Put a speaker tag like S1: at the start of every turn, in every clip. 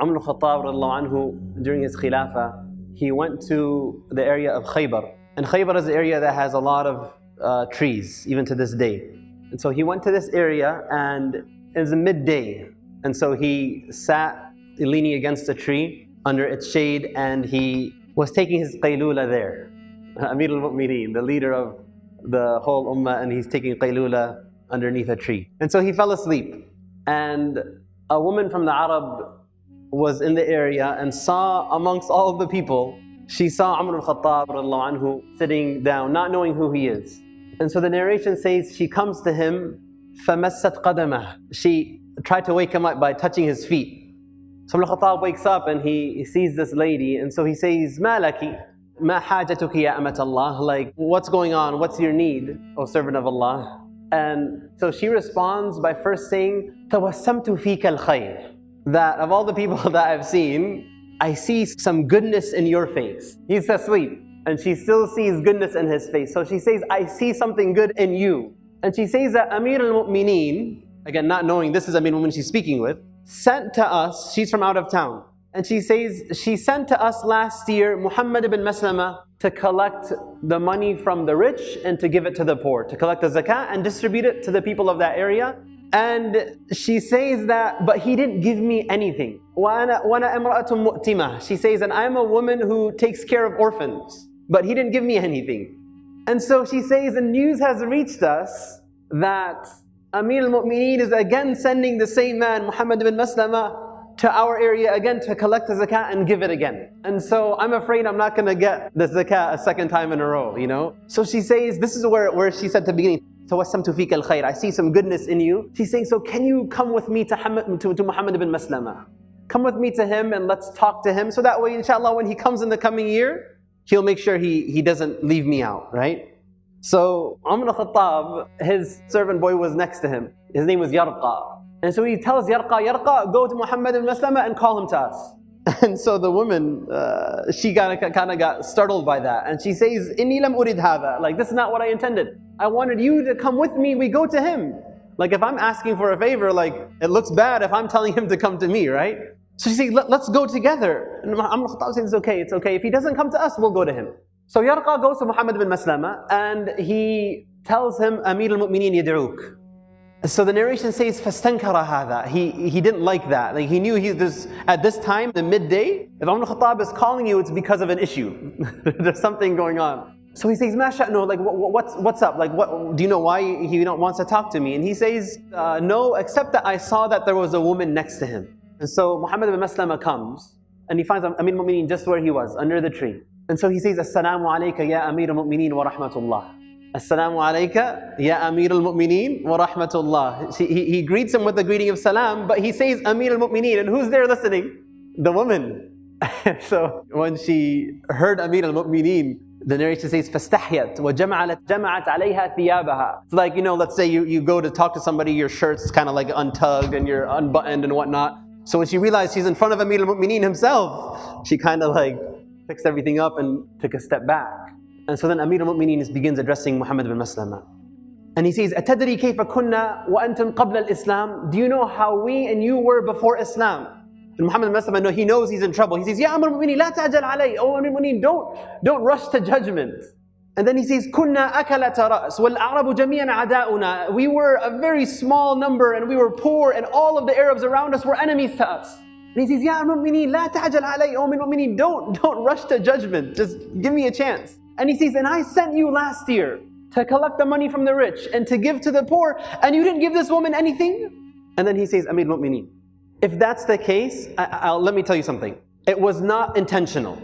S1: Umar al-Khattab anhu, during his Khilafah, he went to the area of Khaybar. And Khaybar is an area that has a lot of trees, even to this day. And so he went to this area, and it was midday. And so he sat leaning against a tree under its shade, and he was taking his qaylula there. Amir al-Mu'mineen, the leader of the whole ummah, and he's taking qaylula underneath a tree. And so he fell asleep. And a woman from the Arab was in the area and saw amongst all of the people, she saw Umar al-Khattab anhu sitting down, not knowing who he is. And so the narration says she comes to him, فَمَسَّتْ قَدَمَهُ. She tried to wake him up by touching his feet. So Umar al-Khattab wakes up and he sees this lady, and so he says, مَا لَكِ مَا حَاجَتُكِ يَا أَمَةَ اللَّهِ. Like, what's going on? What's your need, O servant of Allah? And so she responds by first saying, تَوَسَّمْتُ فِيكَ الْخَيْرِ. That of all the people that I've seen, I see some goodness in your face. He's asleep, and she still sees goodness in his face. So she says, I see something good in you. And she says that Amir al-Mu'mineen, again not knowing this is Amir al-Mu'mineen she's speaking with, sent to us, she's from out of town, and she says, she sent to us last year Muhammad ibn Maslama to collect the money from the rich and to give it to the poor, to collect the zakah and distribute it to the people of that area. And she says that, but he didn't give me anything. وَأَنَا إِمْرَأَةٌ مُؤْتِمَةٌ. She says, and I'm a woman who takes care of orphans, but he didn't give me anything. And so she says, the news has reached us that Amir al-Mu'mineen is again sending the same man, Muhammad ibn Maslama, to our area again to collect the zakah and give it again. And so I'm afraid I'm not going to get the zakah a second time in a row, you know. So she says, this is where she said at the beginning, تَوَسَّمْتُ فِيكَ الْخَيْرِ. I see some goodness in you. She's saying, so can you come with me to Muhammad ibn Maslama? Come with me to him and let's talk to him. So that way, inshallah, when he comes in the coming year, he'll make sure he doesn't leave me out, right? So Umar al-Khattab, his servant boy was next to him. His name was Yarqa. And so he tells Yarqa, go to Muhammad ibn Maslama and call him to us. And so the woman, she kind of got startled by that. And she says, إِنِّي لَمْ أُرِدْ هَذَا. Like, this is not what I intended. I wanted you to come with me, we go to him. Like, if I'm asking for a favor, like, it looks bad if I'm telling him to come to me, right? So she says, let's go together. And Umar al-Khattab says, it's okay. If he doesn't come to us, we'll go to him. So Yarqa goes to Muhammad ibn Maslama and he tells him, Amir al-Mu'mineen yad'uk. So the narration says, فَاسْتَنْكَرَ هَذَا. He didn't like that. Like, he knew at this time, the midday, if Umar al-Khattab is calling you, it's because of an issue. There's something going on. So he says, مَا شَأْنُهُ. Like, what's up? Like, do you know why he wants to talk to me? And he says, no, except that I saw that there was a woman next to him. And so Muhammad ibn Maslama comes, and he finds Amir al-Mu'mineen just where he was, under the tree. And so he says, Assalamu alayka ya Amir al-Mu'mineen wa rahmatullah. Assalamu alayka ya Amir al-Mu'mineen wa rahmatullah. He greets him with the greeting of salam, but he says Amir al-Mu'mineen, and who's there listening? The woman. So when she heard Amir al-Mu'mineen, the narration says, فَاسْتَحْيَتْ وَجَمَعَتْ عَلَيْهَا ثِيَابَهَا. It's like, let's say you go to talk to somebody, your shirt's kind of like untugged and you're unbuttoned and whatnot. So when she realized she's in front of Amir al-Mu'mineen himself, she kind of like fixed everything up and took a step back. And so then Amir al-Mu'mineen begins addressing Muhammad bin Maslama. And he says, أَتَدْرِي كَيْفَ كُنَّا وَأَنْتُمْ قَبْلَ الْإِسْلَامِ. Do you know how we and you were before Islam? And Muhammad bin Maslama, he knows he's in trouble. He says, Ya Amir al-Mu'mineen, la ta'jal alay. Oh Amir al-Mu'mineen, don't rush to judgment. And then he says, كُنَّا أَكَلَةَ رَأْسٍ وَالْأَعْرَبُ جَمِيعًا عَدَاؤُنَا. We were a very small number and we were poor and all of the Arabs around us were enemies to us. And he says, Ya Amir al-Mu'mineen, la ta'jal alay. Oh Amir al-Mu'mineen, don't rush to judgment. Just give me a chance. And he says, and I sent you last year to collect the money from the rich and to give to the poor, and you didn't give this woman anything? And then he says, Amir al-Mu'mineen, if that's the case, let me tell you something. It was not intentional.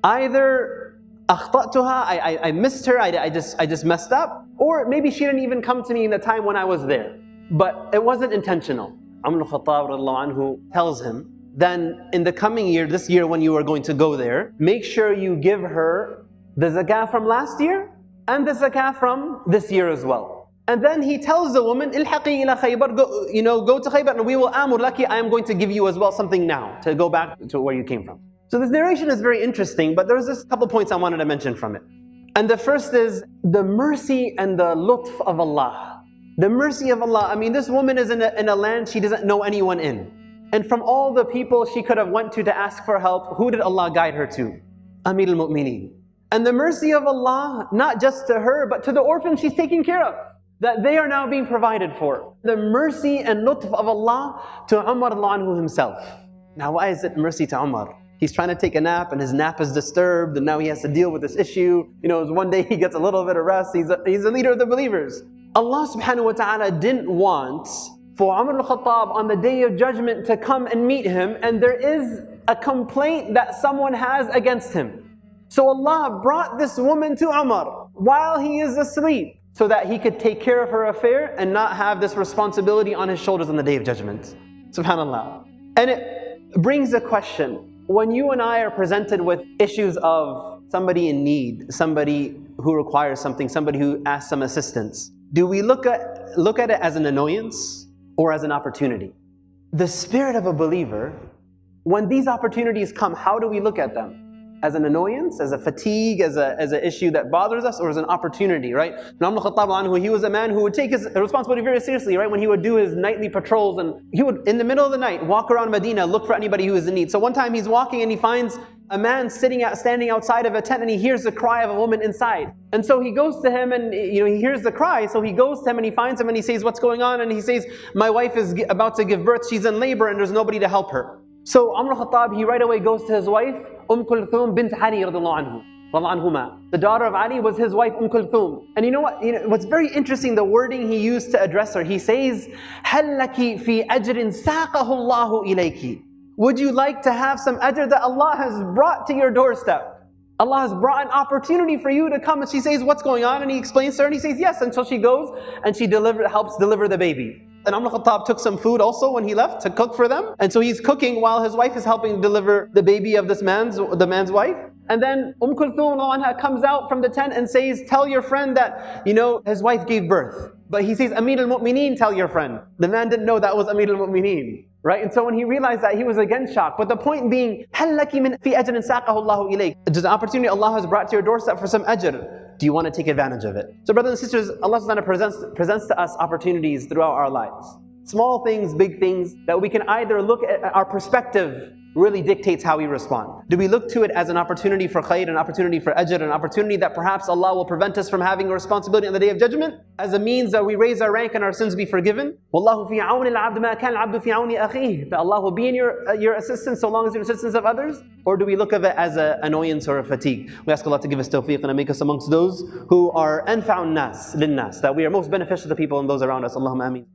S1: Either أخطأتها, I missed her, I just messed up, or maybe she didn't even come to me in the time when I was there. But it wasn't intentional. Umar al-Khattab anhu tells him, then in the coming year, this year when you are going to go there, make sure you give her the zakah from last year and the zakah from this year as well. And then he tells the woman, Ilhaqi ila Khaybar, go to Khaybar and we will amur laki, I am going to give you as well something now to go back to where you came from. So this narration is very interesting, but there's just a couple points I wanted to mention from it. And the first is the mercy and the lutf of Allah. The mercy of Allah. I mean, this woman is in a land she doesn't know anyone in. And from all the people she could have went to ask for help, who did Allah guide her to? Amir al-Mu'mineen. And the mercy of Allah, not just to her, but to the orphans she's taking care of, that they are now being provided for. The mercy and lutf of Allah to Umar anhu himself. Now why is it mercy to Umar? He's trying to take a nap and his nap is disturbed and now he has to deal with this issue. One day he gets a little bit of rest. He's a leader of the believers. Allah subhanahu wa ta'ala didn't want for Umar al-Khattab on the day of judgment to come and meet him, and there is a complaint that someone has against him. So Allah brought this woman to Umar while he is asleep so that he could take care of her affair and not have this responsibility on his shoulders on the day of judgment. SubhanAllah. And it brings a question. When you and I are presented with issues of somebody in need, somebody who requires something, somebody who asks some assistance, do we look at it as an annoyance or as an opportunity? The spirit of a believer, when these opportunities come, how do we look at them? As an annoyance, as a fatigue, as an issue that bothers us, or as an opportunity, right? Umar al-Khattab anhu, he was a man who would take his responsibility very seriously, right? When he would do his nightly patrols, and he would, in the middle of the night, walk around Medina, look for anybody who is in need. So one time he's walking and he finds a man standing outside of a tent, and he hears the cry of a woman inside. And so he goes to him, and he hears the cry, so he goes to him and he finds him and he says, "What's going on?" And he says, "My wife is about to give birth, she's in labor and there's nobody to help her." So Umar al-Khattab, he right away goes to his wife, Kulthum bint Ali radhiallahu anhuma. The daughter of Ali was his wife, Kulthum. And you know what? What's very interesting, the wording he used to address her. He says, "Hal laki fi ajrin saqahu Allahu ilayki." Would you like to have some ajr that Allah has brought to your doorstep? Allah has brought an opportunity for you to come. And she says, "What's going on?" And he explains to her and he says, "Yes." And so she goes and she helps deliver the baby. And Umar al-Khattab took some food also when he left to cook for them. And so he's cooking while his wife is helping deliver the baby of the man's wife. And then Kulthum comes out from the tent and says, "Tell your friend that, his wife gave birth." But he says, "Amir al-Mu'mineen, tell your friend." The man didn't know that was Amir al-Mu'mineen. Right? And so when he realized that, he was again shocked. But the point being, هَلْ لَكِ مِنْ فِي أَجْرٍ سَاقَهُ اللَّهُ إِلَيْكَ. There's an opportunity Allah has brought to your doorstep for some ajr. Do you want to take advantage of it? So brothers and sisters, Allah subhanahu wa ta'ala presents to us opportunities throughout our lives. Small things, big things, that we can either look at our perspective really dictates how we respond. Do we look to it as an opportunity for khair, an opportunity for ajr, an opportunity that perhaps Allah will prevent us from having a responsibility on the day of judgment, as a means that we raise our rank and our sins be forgiven? Wallahu fi auni al-abd ma kana al-abdu fi auni akhihi. That Allah will be in your assistance so long as you're in assistance of others? Or do we look at it as an annoyance or a fatigue? We ask Allah to give us tawfiq and make us amongst those who are anfa'un nas lin nas, that we are most beneficial to people and those around us. Allahumma ameen.